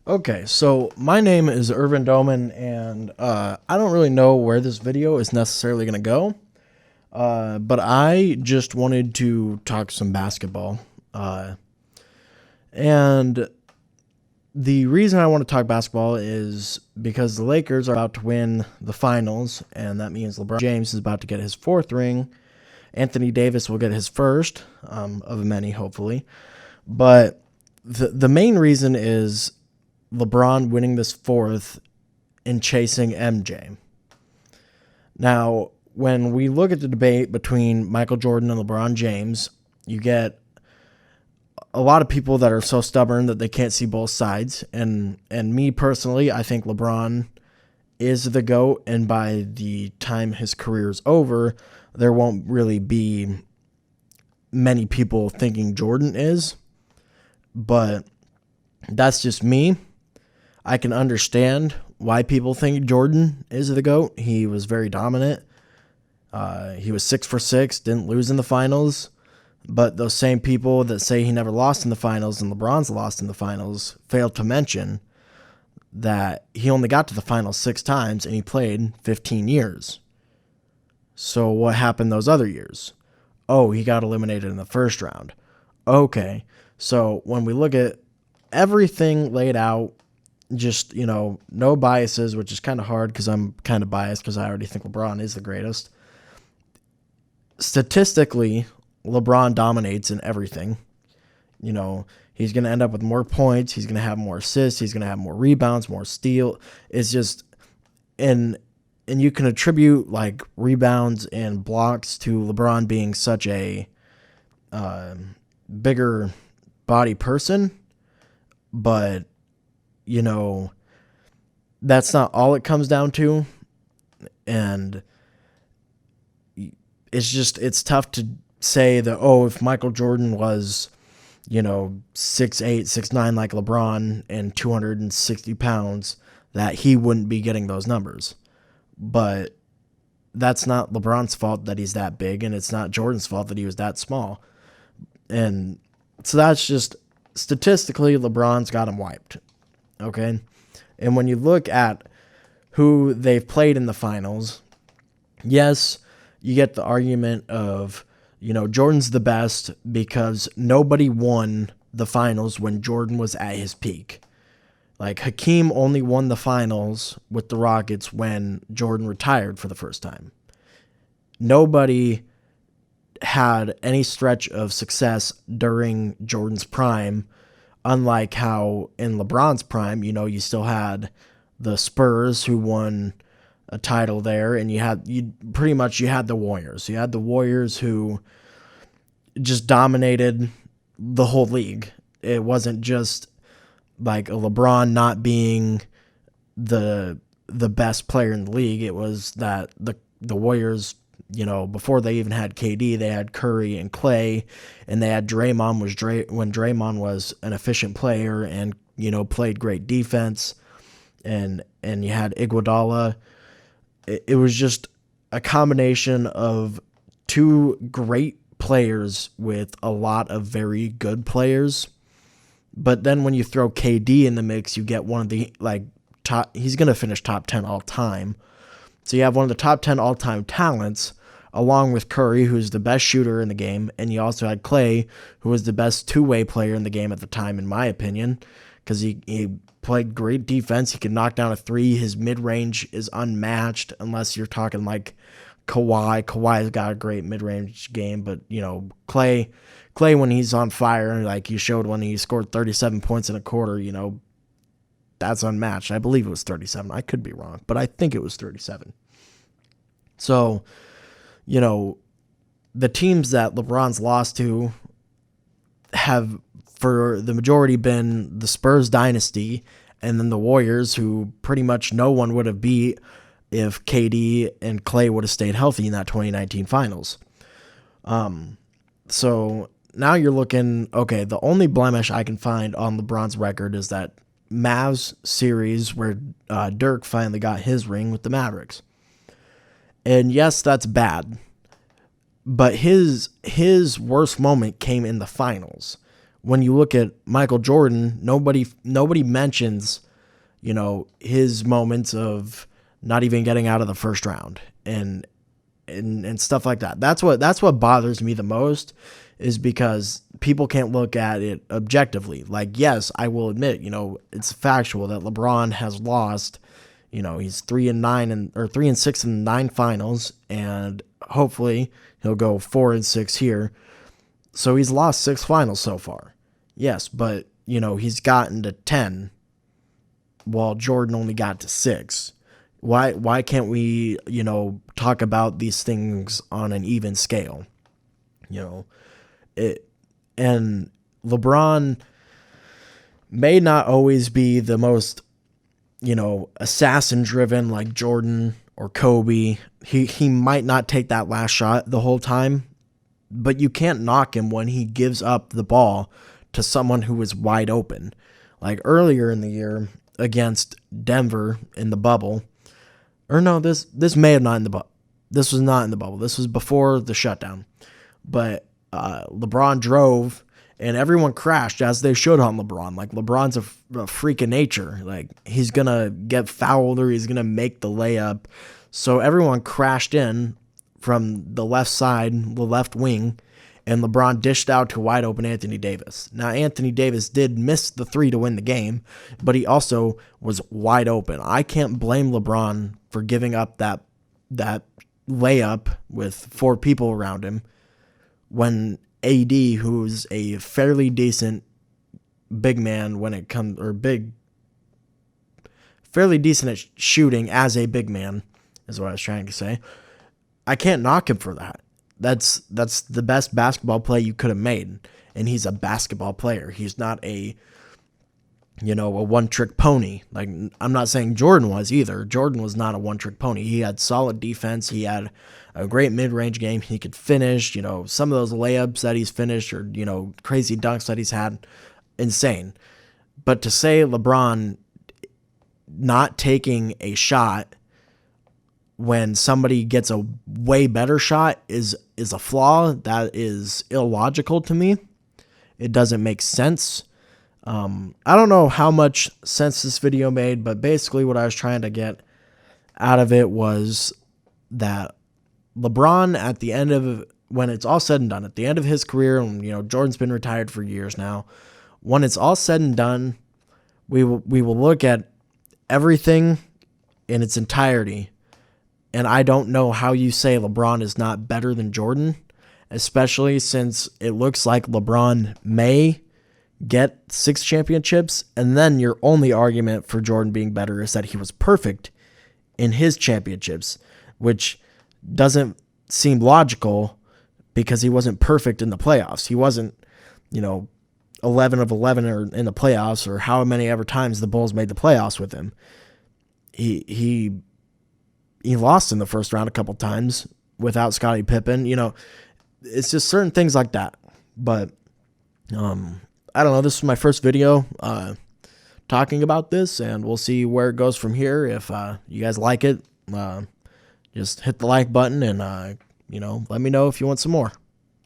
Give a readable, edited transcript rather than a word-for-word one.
Okay, so my name is Irvin Doman, and I don't really know where this video is necessarily going to go, but I just wanted to talk some basketball. And the reason I want to talk basketball is because the Lakers are about to win the finals, and that means LeBron James is about to get his fourth ring. Anthony Davis will get his first, of many, hopefully. But the main reason is LeBron winning this fourth and chasing MJ. Now, when we look at the debate between Michael Jordan and LeBron James, you get a lot of people that are so stubborn that they can't see both sides. And me personally, I think LeBron is the GOAT, and by the time his career is over, there won't really be many people thinking Jordan is. But that's just me. I can understand why people think Jordan is the GOAT. He was very dominant. He was 6 for 6, didn't lose in the finals. But those same people that say he never lost in the finals and LeBron's lost in the finals fail to mention that he only got to the finals 6 times and he played 15 years. So what happened those other years? Oh, he got eliminated in the first round. Okay, so when we look at everything laid out, just, no biases, which is kind of hard because I'm kind of biased because I already think LeBron is the greatest. Statistically, LeBron dominates in everything. He's going to end up with more points. He's going to have more assists. He's going to have more rebounds, more steal. It's just, and you can attribute like rebounds and blocks to LeBron being such a bigger body person, but that's not all it comes down to. And it's tough to say that, if Michael Jordan was, 6'8", 6'9", like LeBron and 260 pounds, that he wouldn't be getting those numbers. But that's not LeBron's fault that he's that big, and it's not Jordan's fault that he was that small. And so that's just, statistically, LeBron's got him wiped. Okay? And when you look at who they've played in the finals, yes, you get the argument of, Jordan's the best because nobody won the finals when Jordan was at his peak. Like, Hakeem only won the finals with the Rockets when Jordan retired for the first time. Nobody had any stretch of success during Jordan's prime, unlike how in LeBron's prime, you still had the Spurs who won a title there, and you had the Warriors. You had the Warriors who just dominated the whole league. It wasn't just like a LeBron not being the best player in the league. It was that the Warriors, before they even had KD, they had Curry and Clay, and they had Draymond when Draymond was an efficient player and played great defense, and you had Iguodala. It was just a combination of two great players with a lot of very good players. But then when you throw KD in the mix, you get one of the top. He's going to finish top 10 all time. So you have one of the top 10 all time talents, along with Curry, who's the best shooter in the game, and you also had Clay, who was the best two-way player in the game at the time, in my opinion, because he played great defense. He could knock down a three. His mid-range is unmatched, unless you're talking like Kawhi. Kawhi's got a great mid-range game, but Clay when he's on fire, like you showed when he scored 37 points in a quarter, that's unmatched. I believe it was 37. I could be wrong, but I think it was 37. So, the teams that LeBron's lost to have, for the majority, been the Spurs dynasty, and then the Warriors, who pretty much no one would have beat if KD and Clay would have stayed healthy in that 2019 finals. So now you're looking, okay, the only blemish I can find on LeBron's record is that Mavs series where Dirk finally got his ring with the Mavericks. And yes, that's bad. But his worst moment came in the finals when you look at Michael Jordan, nobody mentions, his moments of not even getting out of the first round and stuff like that. That's what bothers me the most, is because people can't look at it objectively. Like, yes, I will admit, it's factual that LeBron has lost. He's 3-6 in 9 finals, and hopefully he'll go 4-6 here. So he's lost 6 finals so far. Yes, but he's gotten to 10 while Jordan only got to 6. Why can't we, talk about these things on an even scale? And LeBron may not always be the most, assassin driven like Jordan or Kobe. He might not take that last shot the whole time, but you can't knock him when he gives up the ball to someone who is wide open. Like earlier in the year against Denver in the bubble, or no, this may have not in the bubble. This was not in the bubble. This was before the shutdown. But LeBron drove, and everyone crashed, as they should on LeBron. Like, LeBron's a freak of nature. Like, he's going to get fouled or he's going to make the layup. So everyone crashed in from the left side, the left wing, and LeBron dished out to wide open Anthony Davis. Now, Anthony Davis did miss the 3 to win the game, but he also was wide open. I can't blame LeBron for giving up that layup with 4 people around him when AD, who's a fairly decent big man when it comes, or fairly decent at shooting as a big man, is what I was trying to say. I can't knock him for that. That's the best basketball play you could have made, and he's a basketball player. He's not a one-trick pony. Like, I'm not saying Jordan was either. Jordan was not a one-trick pony. He had solid defense. He had a great mid-range game. He could finish. Some of those layups that he's finished, or crazy dunks that he's had, insane. But to say LeBron not taking a shot when somebody gets a way better shot is a flaw. That is illogical to me. It doesn't make sense. I don't know how much sense this video made, but basically what I was trying to get out of it was that LeBron, at the end of, when it's all said and done, at the end of his career, and Jordan's been retired for years now, when it's all said and done, we will look at everything in its entirety. And I don't know how you say LeBron is not better than Jordan, especially since it looks like LeBron may get 6 championships, and then your only argument for Jordan being better is that he was perfect in his championships, which doesn't seem logical because he wasn't perfect in the playoffs. He wasn't, 11 of 11 or in the playoffs, or how many ever times the Bulls made the playoffs with him. He lost in the first round a couple times without Scottie Pippen. It's just certain things like that. But I don't know. This was my first video talking about this, and we'll see where it goes from here. If you guys like it, just hit the like button, and let me know if you want some more.